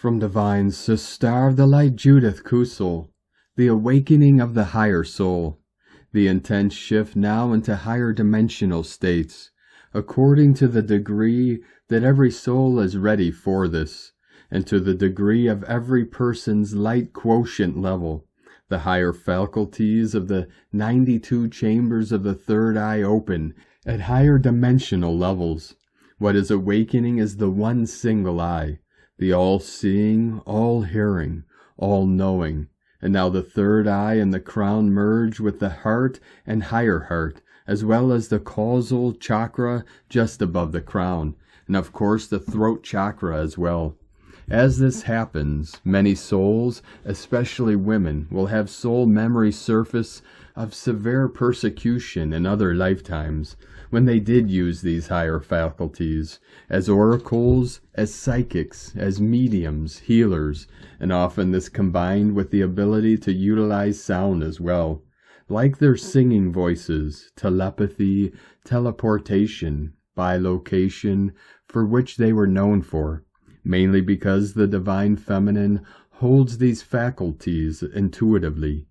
From divine Sister of the Light Judith Causal, the awakening of the higher soul, the intense shift now into higher dimensional states, according to the degree that every soul is ready for this, and to the degree of every person's light quotient level. The higher faculties of the 92 chambers of the third eye open at higher dimensional levels. What is awakening is the one single eye, the all-seeing, all-hearing, all-knowing. And now the third eye and the crown merge with the heart and higher heart, as well as the causal chakra just above the crown, and of course the throat chakra as well. As this happens, many souls, especially women, will have soul memory surface of severe persecution in other lifetimes, when they did use these higher faculties, as oracles, as psychics, as mediums, healers, and often this combined with the ability to utilize sound as well, like their singing voices, telepathy, teleportation, bilocation, for which they were known for, mainly because the divine feminine holds these faculties intuitively.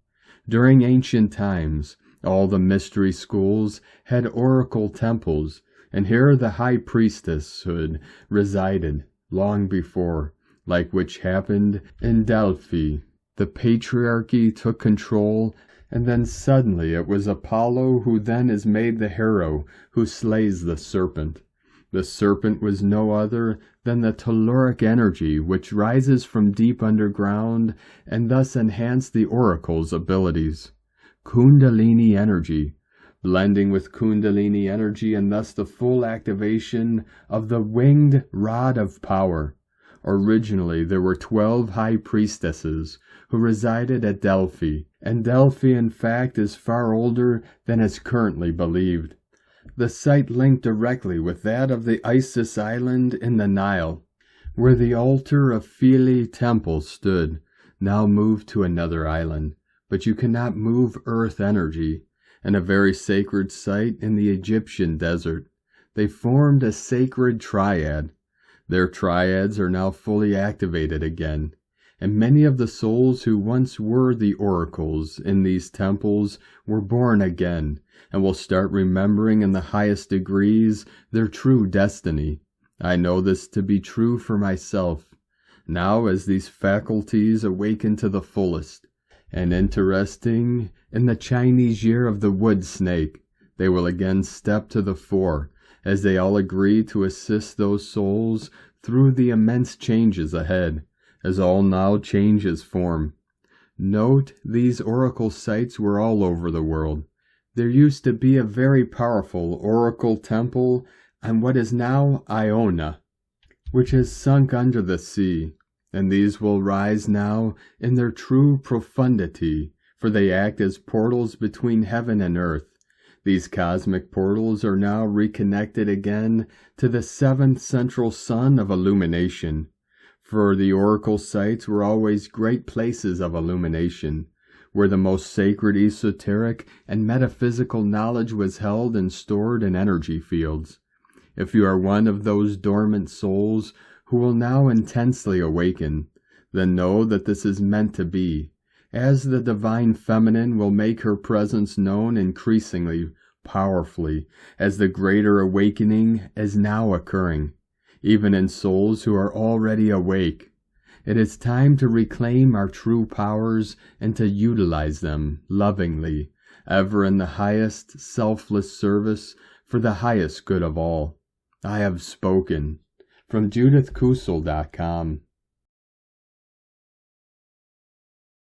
During ancient times, all the mystery schools had oracle temples, and here the high priestesshood resided long before, like which happened in Delphi. The patriarchy took control, and then suddenly it was Apollo who then is made the hero who slays the serpent. The serpent was no other than the telluric energy which rises from deep underground and thus enhanced the oracle's abilities. Kundalini energy, blending with Kundalini energy and thus the full activation of the winged rod of power. Originally there were 12 high priestesses who resided at Delphi, and Delphi in fact is far older than is currently believed. The site linked directly with that of the Isis island in the Nile, where the altar of Philae temple stood, now moved to another island. But you cannot move earth energy, and a very sacred site in the Egyptian desert. They formed a sacred triad. Their triads are now fully activated again, and many of the souls who once were the oracles in these temples were born again, and will start remembering in the highest degrees their true destiny. I know this to be true for myself, now as these faculties awaken to the fullest. And interesting, in the Chinese year of the wood snake, they will again step to the fore, as they all agree to assist those souls through the immense changes ahead, as all now changes form. Note, these oracle sites were all over the world. There used to be a very powerful oracle temple on what is now Iona, which has sunk under the sea. And these will rise now in their true profundity, for they act as portals between heaven and earth. These cosmic portals are now reconnected again to the seventh central sun of illumination, for the oracle sites were always great places of illumination, where the most sacred esoteric and metaphysical knowledge was held and stored in energy fields. If you are one of those dormant souls who will now intensely awaken, then know that this is meant to be, as the divine feminine will make her presence known increasingly powerfully, as the greater awakening is now occurring, even in souls who are already awake. It is time to reclaim our true powers and to utilize them lovingly, ever in the highest selfless service for the highest good of all. I have spoken. From JudithCausal.com